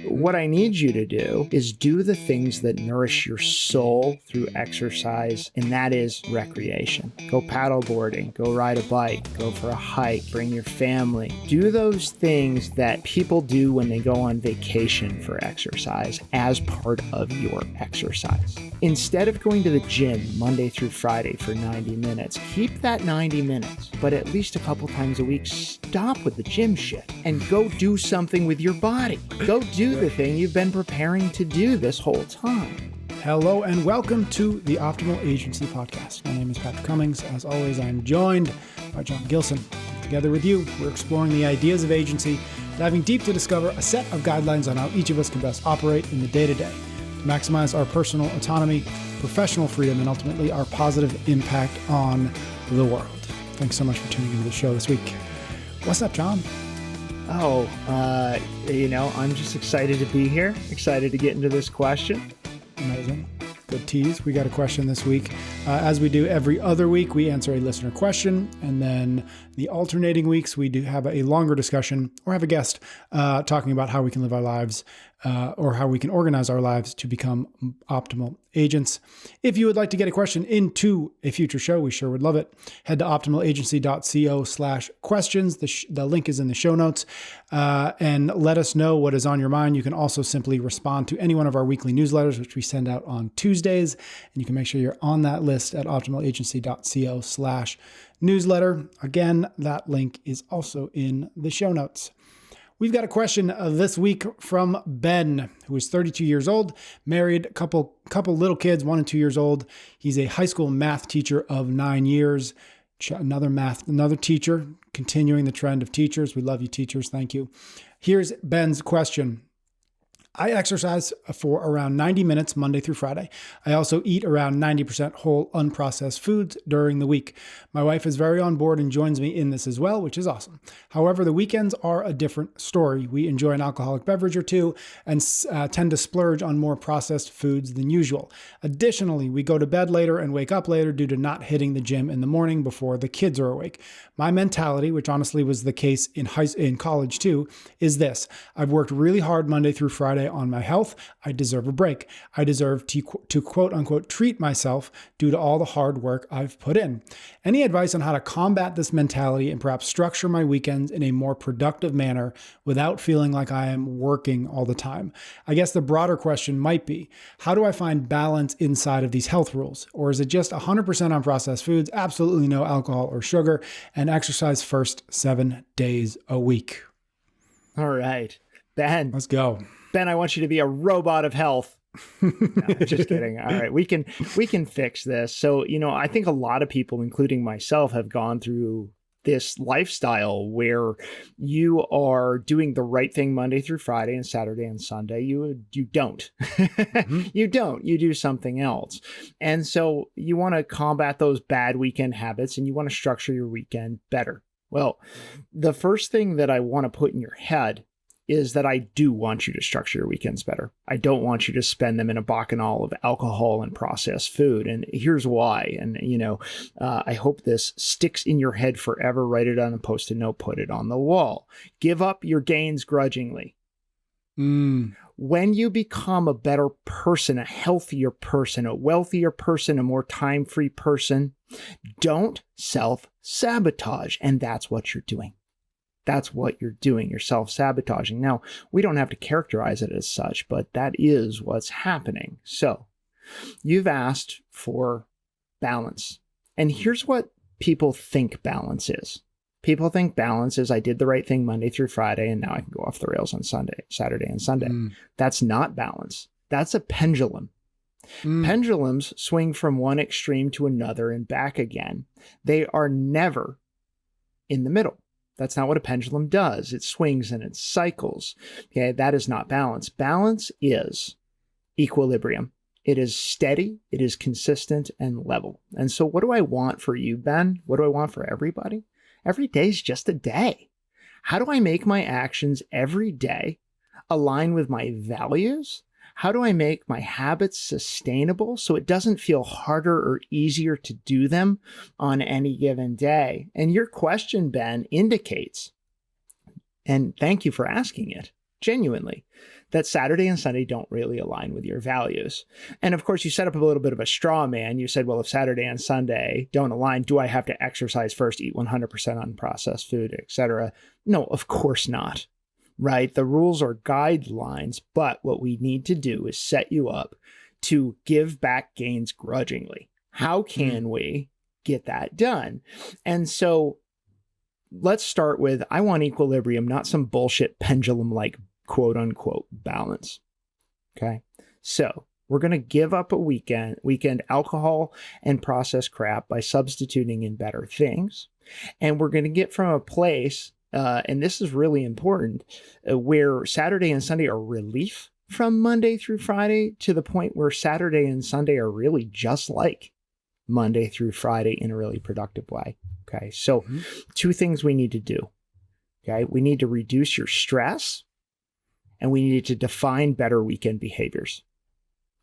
What I need you to do is do the things that nourish your soul through exercise, and that is recreation. Go paddle boarding, go ride a bike, go for a hike, bring your family. Do those things that people do when they go on vacation for exercise as part of your exercise. Instead of going to the gym Monday through Friday for 90 minutes, keep that 90 minutes, but at least a couple times a week, stop with the gym shit and go do something with your body. Go do the thing you've been preparing to do this whole time. Hello and welcome to the Optimal Agency Podcast. My name is Patrick Cummings. As always, I'm joined by John Gilson. Together with you, we're exploring the ideas of agency, diving deep to discover a set of guidelines on how each of us can best operate in the day-to-day to maximize our personal autonomy, professional freedom, and ultimately our positive impact on the world. Thanks so much for tuning into the show this week. What's up, John? I'm just excited to be here, excited to get into this question. Amazing. Good tease. We got a question this week. As we do every other week, we answer a listener question. And then the alternating weeks, we do have a longer discussion or have a guest talking about how we can live our lives or how we can organize our lives to become optimal agents. If you would like to get a question into a future show, we sure would love it. Head to optimalagency.co/questions. The link is in the show notes. And let us know what is on your mind. You can also simply respond to any one of our weekly newsletters, which we send out on Tuesdays. And you can make sure you're on that list at optimalagency.co/newsletter. Again, that link is also in the show notes. We've got a question this week from Ben, who is 32 years old, married, couple little kids, 1 and 2 years old. He's a high school math teacher of 9 years. Another teacher, continuing the trend of teachers. We love you, teachers. Thank you. Here's Ben's question. I exercise for around 90 minutes Monday through Friday. I also eat around 90% whole unprocessed foods during the week. My wife is very on board and joins me in this as well, which is awesome. However, the weekends are a different story. We enjoy an alcoholic beverage or two and tend to splurge on more processed foods than usual. Additionally, we go to bed later and wake up later due to not hitting the gym in the morning before the kids are awake. My mentality, which honestly was the case in college too, is this. I've worked really hard Monday through Friday on my health. I deserve a break. I deserve to quote unquote treat myself due to all the hard work I've put in. Any advice on how to combat this mentality and perhaps structure my weekends in a more productive manner without feeling like I am working all the time? I guess the broader question might be, how do I find balance inside of these health rules? Or is it just 100% on processed foods, absolutely no alcohol or sugar, and exercise first 7 days a week? All right, Ben. Let's go. Ben, I want you to be a robot of health. No, just kidding. All right, we can fix this. So, I think a lot of people, including myself, have gone through this lifestyle where you are doing the right thing Monday through Friday and Saturday and Sunday. You don't. Mm-hmm. You don't. You do something else. And so you want to combat those bad weekend habits and you want to structure your weekend better. Well, the first thing that I want to put in your head is that I do want you to structure your weekends better. I don't want you to spend them in a bacchanal of alcohol and processed food. And here's why. And, I hope this sticks in your head forever. Write it on a Post-it note, put it on the wall. Give up your gains grudgingly. When you become a better person, a healthier person, a wealthier person, a more time-free person, don't self-sabotage. And that's what you're doing. That's what you're doing. You're self-sabotaging. Now, we don't have to characterize it as such, but that is what's happening. So you've asked for balance. And here's what people think balance is. People think balance is I did the right thing Monday through Friday, and now I can go off the rails on Saturday and Sunday. That's not balance. That's a pendulum. Pendulums swing from one extreme to another and back again. They are never in the middle. That's not what a pendulum does. It swings and it cycles. Okay, that is not balance. Balance is equilibrium. It is steady, it is consistent and level. And so what do I want for you, Ben? What do I want for everybody? Every day is just a day. How do I make my actions every day align with my values? How do I make my habits sustainable so it doesn't feel harder or easier to do them on any given day? And your question, Ben, indicates, and thank you for asking it, genuinely, that Saturday and Sunday don't really align with your values. And of course, you set up a little bit of a straw man. You said, well, if Saturday and Sunday don't align, do I have to exercise first, eat 100% unprocessed food, etc.? No, of course not, right? The rules are guidelines, but what we need to do is set you up to give back gains grudgingly. How can we get that done? And so let's start with, I want equilibrium, not some bullshit pendulum-like quote unquote balance. Okay. So we're going to give up a weekend alcohol and processed crap by substituting in better things. And we're going to get from a place, and this is really important, where Saturday and Sunday are relief from Monday through Friday, to the point where Saturday and Sunday are really just like Monday through Friday in a really productive way. Okay. So two things we need to do. Okay. We need to reduce your stress, and we need to define better weekend behaviors.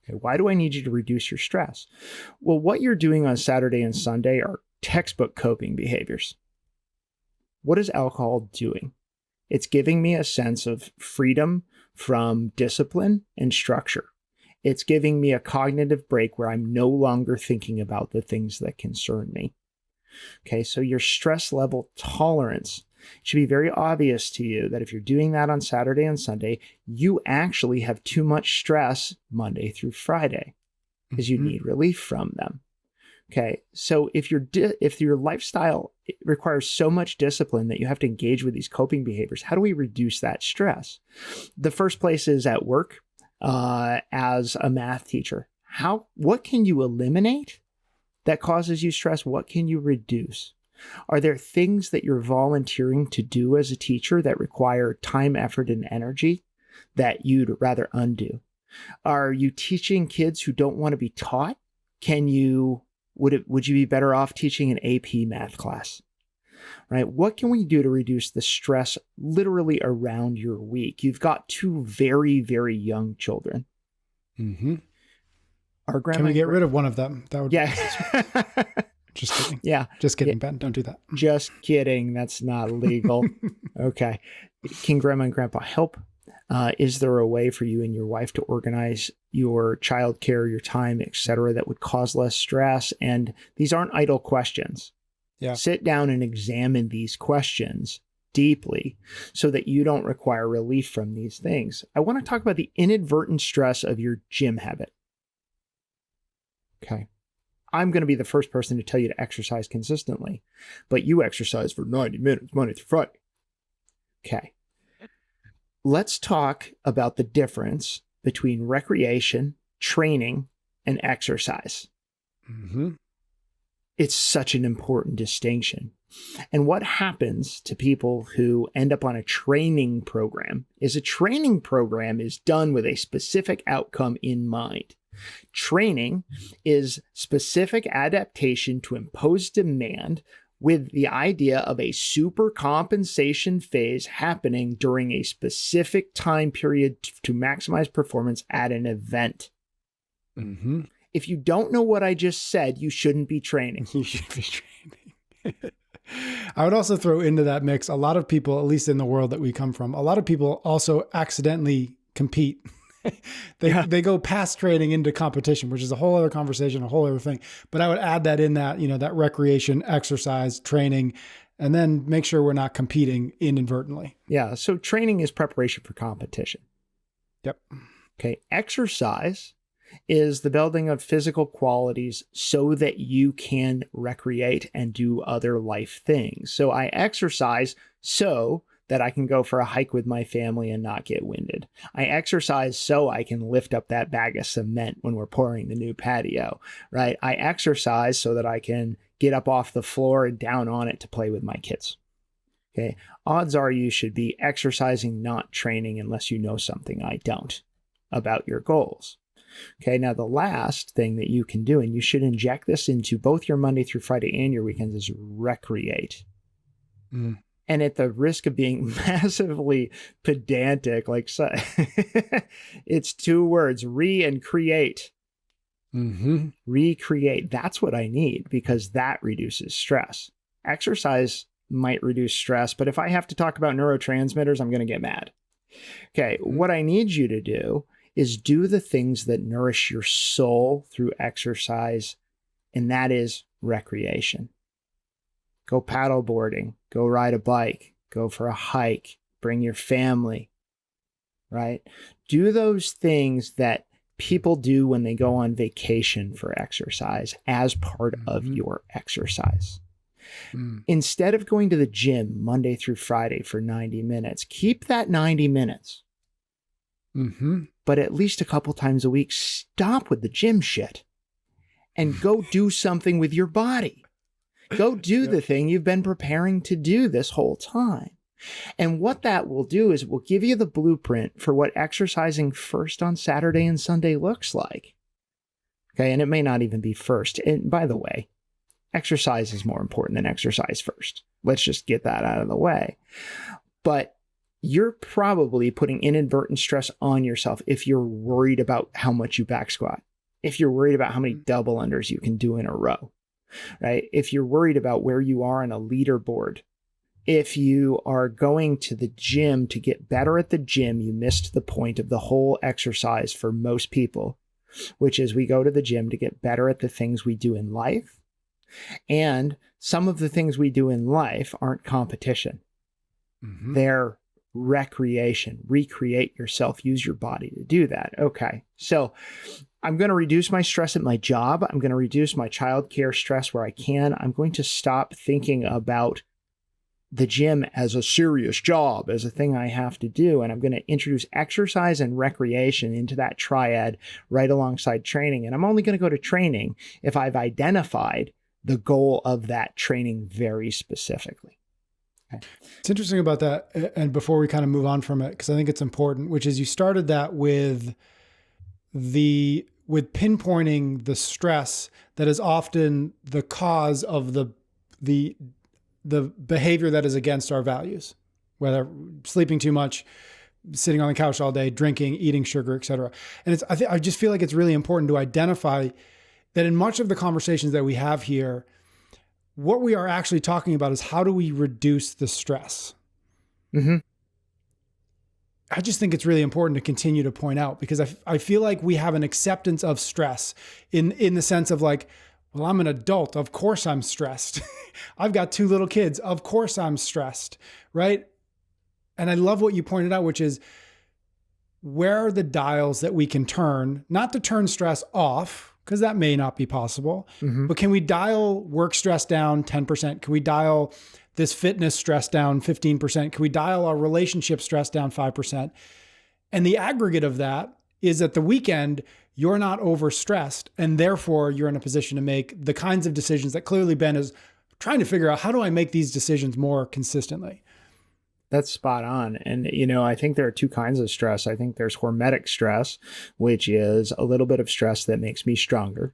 Okay. Why do I need you to reduce your stress? Well, what you're doing on Saturday and Sunday are textbook coping behaviors. What is alcohol doing? It's giving me a sense of freedom from discipline and structure. It's giving me a cognitive break where I'm no longer thinking about the things that concern me. Okay, so your stress level tolerance should be very obvious to you that if you're doing that on Saturday and Sunday, you actually have too much stress Monday through Friday because you need relief from them. Okay, so if your lifestyle requires so much discipline that you have to engage with these coping behaviors, how do we reduce that stress? The first place is at work. As a math teacher, what can you eliminate that causes you stress? What can you reduce? Are there things that you're volunteering to do as a teacher that require time, effort, and energy that you'd rather undo? Are you teaching kids who don't want to be taught? Would you be better off teaching an AP math class? Right? What can we do to reduce the stress literally around your week? You've got two very, very young children. Our grandma, can we get rid of one of them? That would Just kidding. Yeah. Just kidding, Ben. Don't do that. Just kidding. That's not legal. Okay. Can grandma and grandpa help? Is there a way for you and your wife to organize your childcare, your time, etc., that would cause less stress? And these aren't idle questions. Yeah. Sit down and examine these questions deeply so that you don't require relief from these things. I want to talk about the inadvertent stress of your gym habit. Okay. I'm going to be the first person to tell you to exercise consistently, but you exercise for 90 minutes, Monday through Friday. Okay. Let's talk about the difference between recreation, training, and exercise. It's such an important distinction. And what happens to people who end up on a training program is a training program is done with a specific outcome in mind. Training is specific adaptation to impose demand with the idea of a super compensation phase happening during a specific time period to maximize performance at an event. If you don't know what I just said, you shouldn't be training. You should be training. I would also throw into that mix, a lot of people, at least in the world that we come from, a lot of people also accidentally compete. They go past training into competition, which is a whole other conversation, a whole other thing. But I would add that in that, that recreation, exercise, training, and then make sure we're not competing inadvertently. Yeah. So training is preparation for competition. Yep. Okay. Exercise is the building of physical qualities so that you can recreate and do other life things. So I exercise so that I can go for a hike with my family and not get winded. I exercise so I can lift up that bag of cement when we're pouring the new patio, right? I exercise so that I can get up off the floor and down on it to play with my kids. Okay. Odds are you should be exercising, not training, unless you know something I don't about your goals. Okay, now the last thing that you can do, and you should inject this into both your Monday through Friday and your weekends, is recreate. And at the risk of being massively pedantic, it's two words, and create. Recreate. That's what I need, because that reduces stress. Exercise might reduce stress, but if I have to talk about neurotransmitters, I'm going to get mad. Okay, what I need you to do is do the things that nourish your soul through exercise, and that is recreation. Go paddleboarding, go ride a bike, go for a hike, bring your family, right? Do those things that people do when they go on vacation for exercise as part of your exercise. Instead of going to the gym Monday through Friday for 90 minutes, keep that 90 minutes. But at least a couple times a week, stop with the gym shit and go do something with your body. Go do the thing you've been preparing to do this whole time. And what that will do is it will give you the blueprint for what exercising first on Saturday and Sunday looks like. Okay, and it may not even be first. And by the way, exercise is more important than exercise first. Let's just get that out of the way. But you're probably putting inadvertent stress on yourself if you're worried about how much you back squat, if you're worried about how many double unders you can do in a row, right? If you're worried about where you are on a leaderboard, if you are going to the gym to get better at the gym, you missed the point of the whole exercise for most people, which is we go to the gym to get better at the things we do in life. And some of the things we do in life aren't competition. They're recreation. Recreate yourself. Use your body to do that. Okay. So I'm going to reduce my stress at my job. I'm going to reduce my childcare stress where I can. I'm going to stop thinking about the gym as a serious job, as a thing I have to do. And I'm going to introduce exercise and recreation into that triad right alongside training. And I'm only going to go to training if I've identified the goal of that training very specifically. Okay. It's interesting about that. And before we kind of move on from it, because I think it's important, which is you started that with pinpointing the stress that is often the cause of the behavior that is against our values, whether sleeping too much, sitting on the couch all day, drinking, eating sugar, et cetera. And I just feel like it's really important to identify that in much of the conversations that we have here, what we are actually talking about is how do we reduce the stress? I just think it's really important to continue to point out, because I feel like we have an acceptance of stress in the sense of like, well, I'm an adult. Of course I'm stressed. I've got 2 little kids. Of course I'm stressed, right? And I love what you pointed out, which is where are the dials that we can turn, not to turn stress off, because that may not be possible, but can we dial work stress down 10%? Can we dial this fitness stress down 15%? Can we dial our relationship stress down 5%? And the aggregate of that is at the weekend, you're not overstressed, and therefore you're in a position to make the kinds of decisions that clearly Ben is trying to figure out. How do I make these decisions more consistently? That's spot on. And, I think there are 2 kinds of stress. I think there's hormetic stress, which is a little bit of stress that makes me stronger.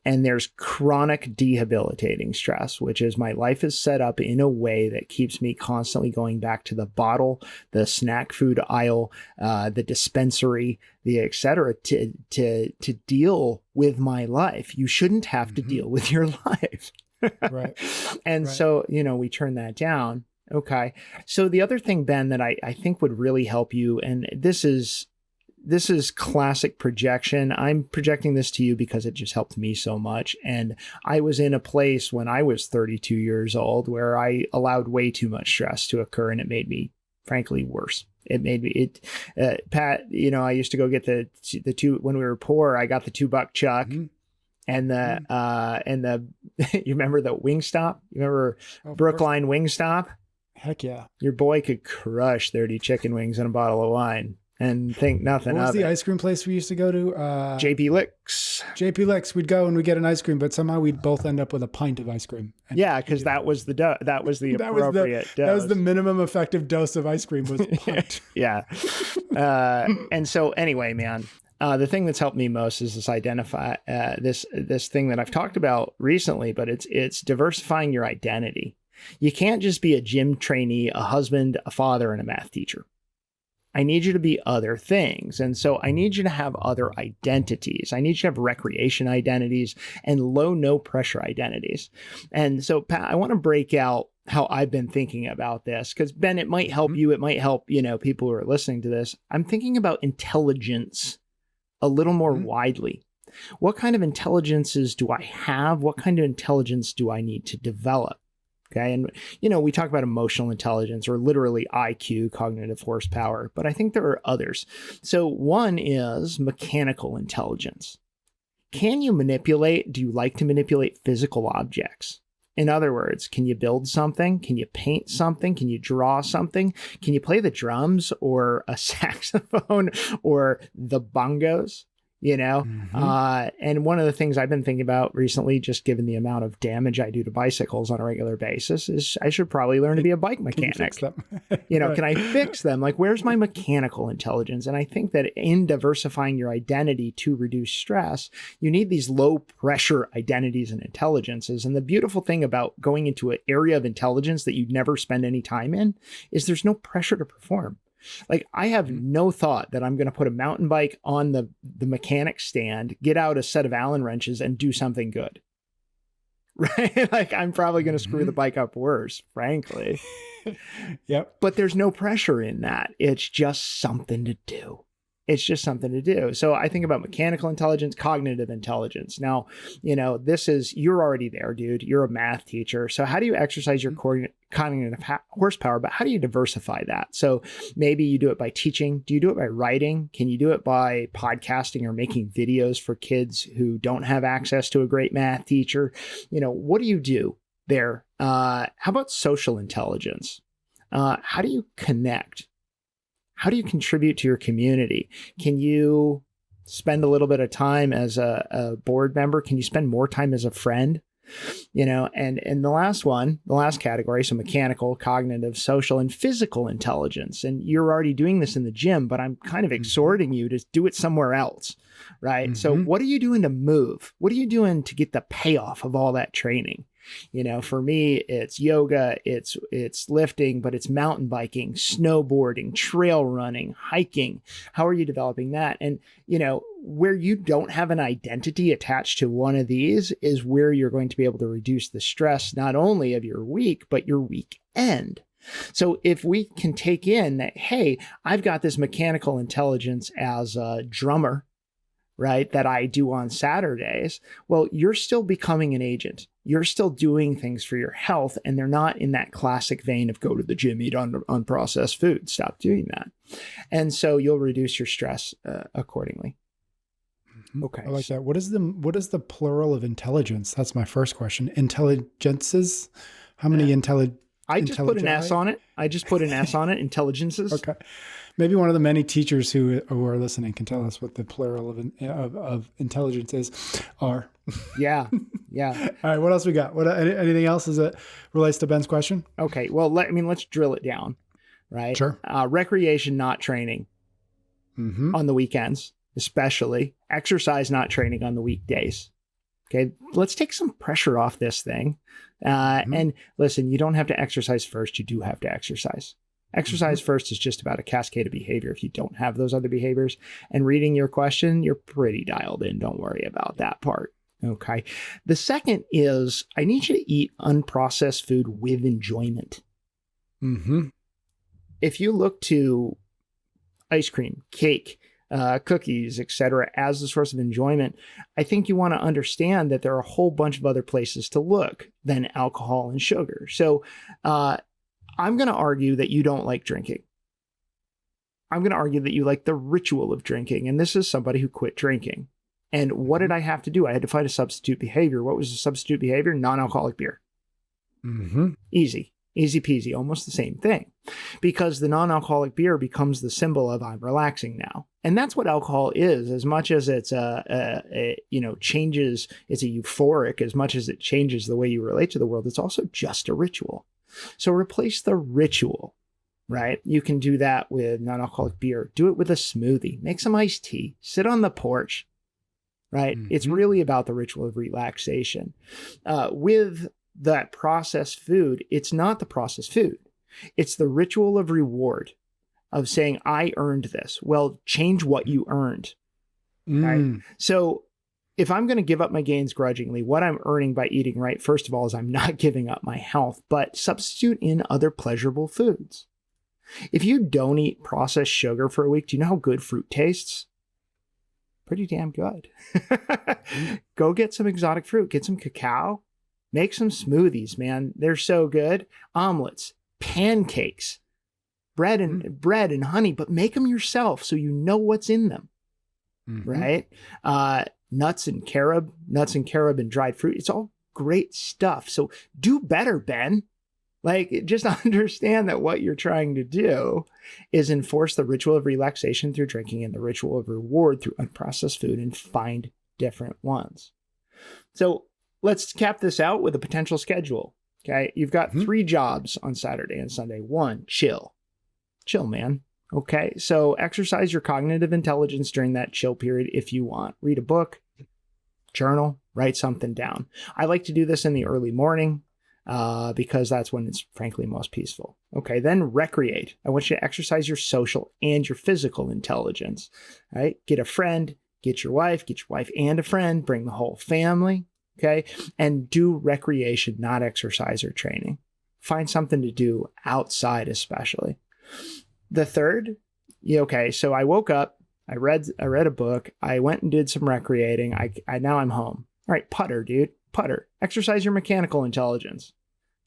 And there's chronic debilitating stress, which is my life is set up in a way that keeps me constantly going back to the bottle, the snack food aisle, the dispensary, the et cetera, to deal with my life. You shouldn't have to deal with your life. Right. And so, we turn that down. Okay. So the other thing, Ben, that I think would really help you, and this is classic projection. I'm projecting this to you because it just helped me so much. And I was in a place when I was 32 years old where I allowed way too much stress to occur, and it made me, frankly, worse. It made me, Pat, I used to go get the 2, when we were poor, I got the $2 chuck. And the you remember the Wingstop? You remember Brookline Wingstop? Heck yeah. Your boy could crush 30 chicken wings and a bottle of wine and think nothing of it. What was the ice cream place we used to go to? JP Licks. JP Licks. We'd go and we'd get an ice cream, but somehow we'd both end up with a pint of ice cream. Yeah, because that was the appropriate dose. That was the minimum effective dose of ice cream, was a pint. Yeah. And so anyway, man, the thing that's helped me most is this thing that I've talked about recently, but it's diversifying your identity. You can't just be a gym trainee, a husband, a father, and a math teacher. I need you to be other things. And so I need you to have other identities. I need you to have recreation identities and low, no pressure identities. And so, Pat, I want to break out how I've been thinking about this, because Ben, it might help you. It might help, people who are listening to this. I'm thinking about intelligence a little more widely. What kind of intelligences do I have? What kind of intelligence do I need to develop? Okay. And, we talk about emotional intelligence, or literally IQ, cognitive horsepower, but I think there are others. So one is mechanical intelligence. Can you manipulate? Do you like to manipulate physical objects? In other words, can you build something? Can you paint something? Can you draw something? Can you play the drums or a saxophone or the bongos? And one of the things I've been thinking about recently, just given the amount of damage I do to bicycles on a regular basis, is I should probably learn to be a bike mechanic. Can you fix them? Right. Can I fix them? Like, where's my mechanical intelligence? And I think that in diversifying your identity to reduce stress, you need these low pressure identities and intelligences. And the beautiful thing about going into an area of intelligence that you'd never spend any time in is there's no pressure to perform. Like, I have no thought that I'm going to put a mountain bike on the mechanic stand, get out a set of Allen wrenches, and do something good. Right? Like, I'm probably going to screw the bike up worse, frankly. Yep. But there's no pressure in that. It's just something to do. It's just something to do. So I think about mechanical intelligence, cognitive intelligence. Now, you're already there, dude. You're a math teacher. So how do you exercise your cognitive horsepower, but how do you diversify that? So maybe you do it by teaching. Do you do it by writing? Can you do it by podcasting or making videos for kids who don't have access to a great math teacher? What do you do there? How about social intelligence? How do you connect? How do you contribute to your community? Can you spend a little bit of time as a board member? Can you spend more time as a friend? And the last category, so mechanical, cognitive, social, and physical intelligence. And you're already doing this in the gym, but I'm kind of exhorting you to do it somewhere else, right? So what are you doing to move? What are you doing to get the payoff of all that training? For me, it's yoga, it's lifting, but it's mountain biking, snowboarding, trail running, hiking. How are you developing that? And, where you don't have an identity attached to one of these is where you're going to be able to reduce the stress, not only of your week, but your weekend. So if we can take in that, hey, I've got this mechanical intelligence as a drummer, right, that I do on Saturdays, well, you're still becoming an agent. You're still doing things for your health, and they're not in that classic vein of go to the gym, eat unprocessed food. Stop doing that. And so you'll reduce your stress accordingly. Okay. I like that. What is the plural of intelligence? That's my first question. Intelligences? How many I just put an S on it. Intelligences. Okay. Maybe one of the many teachers who are listening can tell us what the plural of intelligences are. Yeah. All right. What else we got? Anything else as it relates to Ben's question? Okay. Well, let's drill it down, right? Sure. Recreation, not training on the weekends, especially exercise, not training on the weekdays. Okay. Let's take some pressure off this thing. And listen, you don't have to exercise first. You do have to exercise. Exercise first is just about a cascade of behavior. If you don't have those other behaviors, and reading your question, you're pretty dialed in. Don't worry about that part. Okay. The second is I need you to eat unprocessed food with enjoyment. If you look to ice cream, cake, cookies, etc., as the source of enjoyment, I think you want to understand that there are a whole bunch of other places to look than alcohol and sugar. So, I'm going to argue that you don't like drinking. I'm going to argue that you like the ritual of drinking. And this is somebody who quit drinking. And what did I have to do? I had to find a substitute behavior. What was the substitute behavior? Non-alcoholic beer. Easy peasy, almost the same thing. Because the non-alcoholic beer becomes the symbol of I'm relaxing now. And that's what alcohol is, as much as it's changes, it's a euphoric, as much as it changes the way you relate to the world, it's also just a ritual. So replace the ritual, right? You can do that with non-alcoholic beer. Do it with a smoothie. Make some iced tea. Sit on the porch, right? It's really about the ritual of relaxation. With that processed food, it's not the processed food. It's the ritual of reward, of saying, I earned this. Well, change what you earned, right? So if I'm going to give up my gains grudgingly, what I'm earning by eating right, first of all, is I'm not giving up my health, but substitute in other pleasurable foods. If you don't eat processed sugar for a week, do you know how good fruit tastes? Pretty damn good. Go get some exotic fruit, get some cacao, make some smoothies, man. They're so good. Omelets, pancakes, bread and honey, but make them yourself so you know what's in them, right? Nuts and carob and dried fruit. It's all great stuff. So do better, Ben. Like, just understand that what you're trying to do is enforce the ritual of relaxation through drinking and the ritual of reward through unprocessed food, and find different ones. So let's cap this out with a potential schedule. Okay. You've got 3 jobs on Saturday and Sunday. 1, chill, man. Okay. So exercise your cognitive intelligence during that chill period if you want. Read a book, journal, write something down. I like to do this in the early morning because that's when it's frankly most peaceful. Okay. Then recreate. I want you to exercise your social and your physical intelligence. All right. Get a friend, get your wife and a friend, bring the whole family. Okay. And do recreation, not exercise or training. Find something to do outside, especially. The third, okay, so I woke up, I read a book, I went and did some recreating. I now I'm home. All right, putter, dude, putter. Exercise your mechanical intelligence,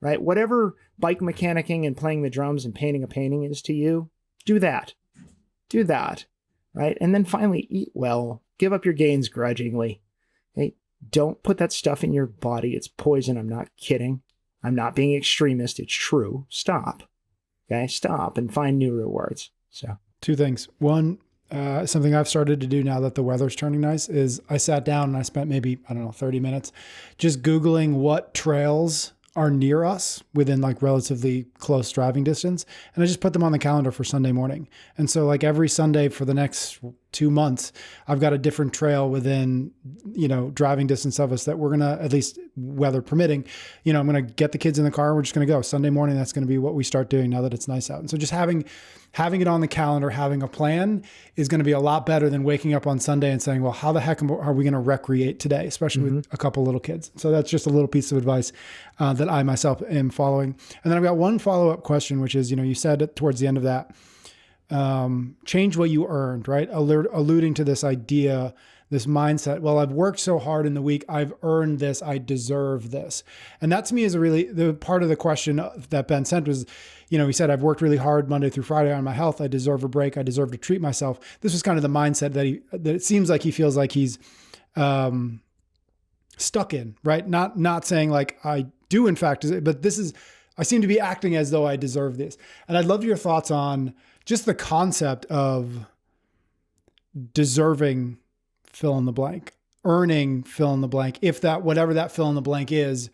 right? Whatever bike mechanicking and playing the drums and painting a painting is to you, do that, right? And then finally, eat well. Give up your gains grudgingly. Okay, don't put that stuff in your body. It's poison. I'm not kidding. I'm not being extremist. It's true. Stop. Okay, stop and find new rewards. So 2 things. One, something I've started to do now that the weather's turning nice is I sat down and I spent maybe, 30 minutes just Googling what trails are near us within like relatively close driving distance. And I just put them on the calendar for Sunday morning. And so like every Sunday for the next 2 months, I've got a different trail within, driving distance of us that we're going to, at least weather permitting, I'm going to get the kids in the car and we're just going to go Sunday morning. That's going to be what we start doing now that it's nice out. And so just having it on the calendar, having a plan is going to be a lot better than waking up on Sunday and saying, well, how the heck are we going to recreate today, especially with a couple little kids? So that's just a little piece of advice that I myself am following. And then I've got one follow-up question, which is, you said towards the end of that, change what you earned, right? Alluding to this idea, this mindset. Well, I've worked so hard in the week. I've earned this. I deserve this. And that to me is the part of the question that Ben sent was, he said, I've worked really hard Monday through Friday on my health. I deserve a break. I deserve to treat myself. This was kind of the mindset that it seems like he feels like he's, stuck in, right? Not saying like I do in fact, but I seem to be acting as though I deserve this. And I'd love your thoughts on just the concept of deserving fill in the blank, earning fill in the blank, if that, whatever that fill in the blank is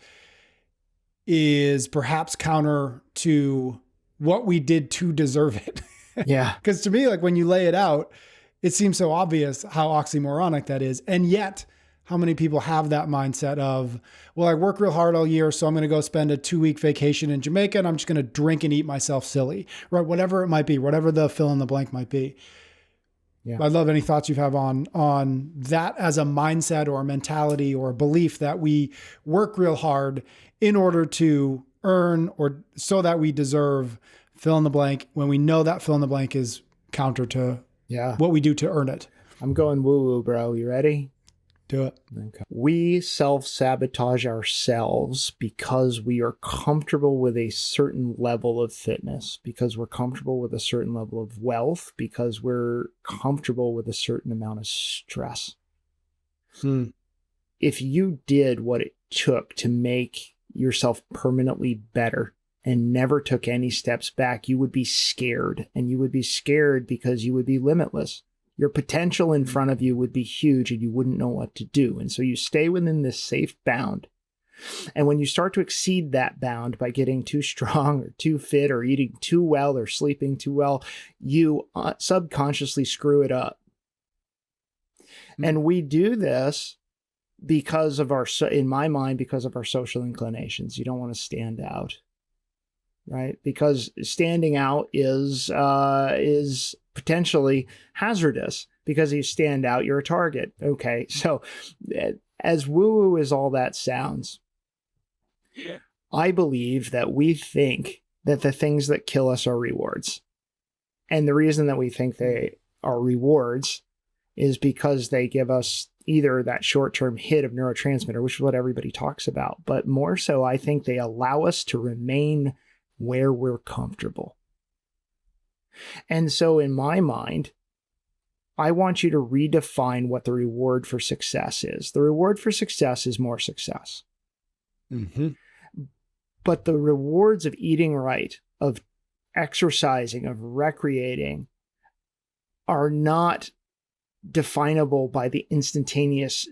perhaps counter to what we did to deserve it. Yeah. Because to me, like when you lay it out, it seems so obvious how oxymoronic that is. And yet how many people have that mindset of, well, I work real hard all year, so I'm going to go spend a 2-week vacation in Jamaica and I'm just going to drink and eat myself silly, right? Whatever it might be, whatever the fill in the blank might be. Yeah. I'd love any thoughts you have on that as a mindset or a mentality or a belief that we work real hard in order to earn or so that we deserve fill in the blank when we know that fill in the blank is counter to what we do to earn it. I'm going woo-woo, bro. You ready? Do it. Okay. We self-sabotage ourselves because we are comfortable with a certain level of fitness, because we're comfortable with a certain level of wealth, because we're comfortable with a certain amount of stress. If you did what it took to make yourself permanently better and never took any steps back, you would be scared. And you would be scared because you would be limitless. Your potential in front of you would be huge and you wouldn't know what to do. And so you stay within this safe bound. And when you start to exceed that bound by getting too strong or too fit or eating too well or sleeping too well, you subconsciously screw it up. And we do this because of in my mind, because of our social inclinations. You don't want to stand out, right? Because standing out is potentially hazardous because you stand out, you're a target. Okay. So as woo-woo as all that sounds, I believe that we think that the things that kill us are rewards. And the reason that we think they are rewards is because they give us either that short-term hit of neurotransmitter, which is what everybody talks about, but more so, I think they allow us to remain where we're comfortable. And so in my mind, I want you to redefine what the reward for success is. The reward for success is more success. Mm-hmm. But the rewards of eating right, of exercising, of recreating, are not definable by the instantaneous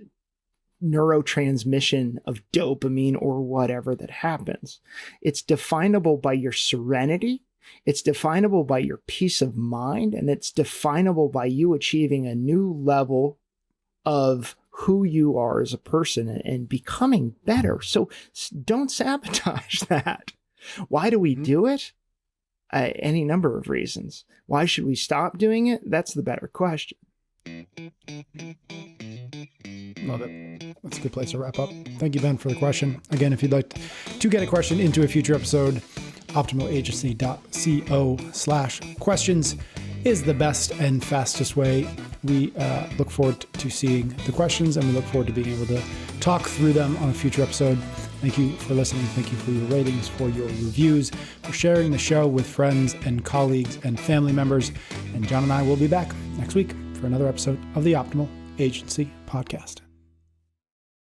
neurotransmission of dopamine or whatever that happens. It's definable by your serenity. It's definable by your peace of mind, and it's definable by you achieving a new level of who you are as a person and becoming better. So don't sabotage that. Why do we do it? Any number of reasons. Why should we stop doing it? That's the better question. Love it. That's a good place to wrap up. Thank you, Ben, for the question. Again, if you'd like to get a question into a future episode, optimalagency.co/questions is the best and fastest way. We look forward to seeing the questions, and we look forward to being able to talk through them on a future episode. Thank you for listening. Thank you for your ratings, for your reviews, for sharing the show with friends and colleagues and family members. And John and I will be back next week for another episode of the Optimal Agency Podcast.